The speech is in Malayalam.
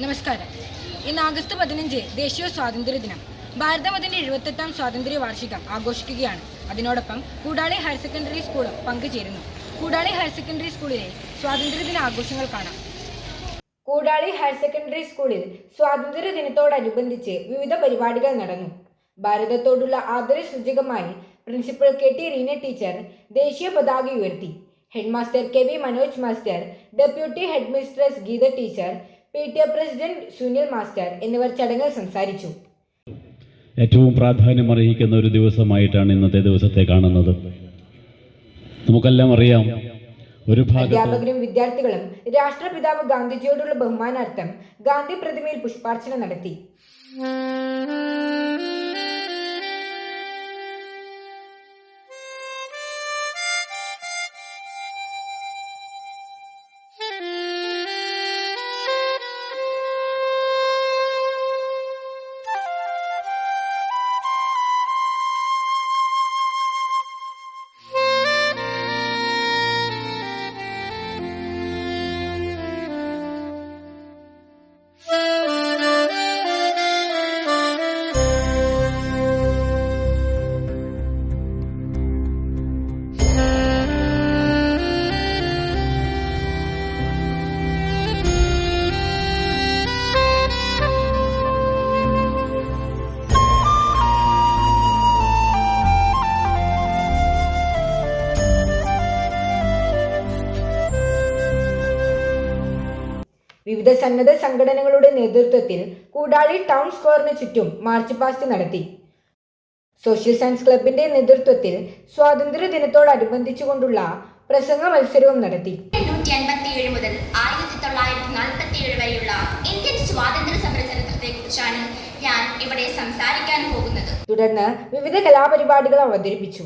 നമസ്കാരം. ഇന്ന് ആഗസ്റ്റ് 15 ദേശീയ സ്വാതന്ത്ര്യ ദിനം. ഭാരതം അതിൻ്റെ 78ാം സ്വാതന്ത്ര്യ വാർഷികം ആഘോഷിക്കുകയാണ്. അതിനോടൊപ്പം കൂടാളി ഹയർ സെക്കൻഡറി സ്കൂളും പങ്കുചേരുന്നു. കൂടാളി ഹയർ സെക്കൻഡറി സ്കൂളിലെ സ്വാതന്ത്ര്യദിന ആഘോഷങ്ങൾ കാണാം. കൂടാളി ഹയർ സെക്കൻഡറി സ്കൂളിൽ സ്വാതന്ത്ര്യ ദിനത്തോടനുബന്ധിച്ച് വിവിധ പരിപാടികൾ നടന്നു. ഭാരതത്തോടുള്ള ആദരസൂചകമായി പ്രിൻസിപ്പൽ KT റീന ടീച്ചർ ദേശീയ പതാക ഉയർത്തി. Head master KV Manoj master, deputy head mistress Geetha teacher, PTA president Sunil master എന്നിവർ ചടങ്ങിൽ സംസാരിച്ചു. ഏറ്റവും പ്രാധാന്യമർഹിക്കുന്ന ഒരു ദിവസമായിട്ടാണ് ഇന്നത്തെ ദിവസത്തെ കാണുന്നത്. നമുക്കെല്ലാം അറിയാം, അധ്യാപകരും വിദ്യാർത്ഥികളും രാഷ്ട്രപിതാവ് ഗാന്ധിജിയോടുള്ള ബഹുമാനാർത്ഥം ഗാന്ധി പ്രതിമയിൽ പുഷ്പാർച്ചന നടത്തി. വിവിധ സന്നദ്ധ സംഘടനകളുടെ നേതൃത്വത്തിൽ കൂടാളി ടൗൺ സ്ക്വയറിന് ചുറ്റും മാർച്ച് പാസ്റ്റ് നടത്തി. സോഷ്യൽ സയൻസ് ക്ലബിന്റെ നേതൃത്വത്തിൽ സ്വാതന്ത്ര്യ ദിനത്തോടനുബന്ധിച്ചുകൊണ്ടുള്ള പ്രസംഗ മത്സരവും നടത്തി. 1857 മുതൽ 1947 വരെയുള്ള ഇന്ത്യൻ സ്വാതന്ത്ര്യ സമര ചരിത്രത്തെക്കുറിച്ചാണ് ഞാൻ ഇവിടെ സംസാരിക്കാൻ പോകുന്നത്. തുടർന്ന് വിവിധ കലാപരിപാടികൾ അവതരിപ്പിച്ചു.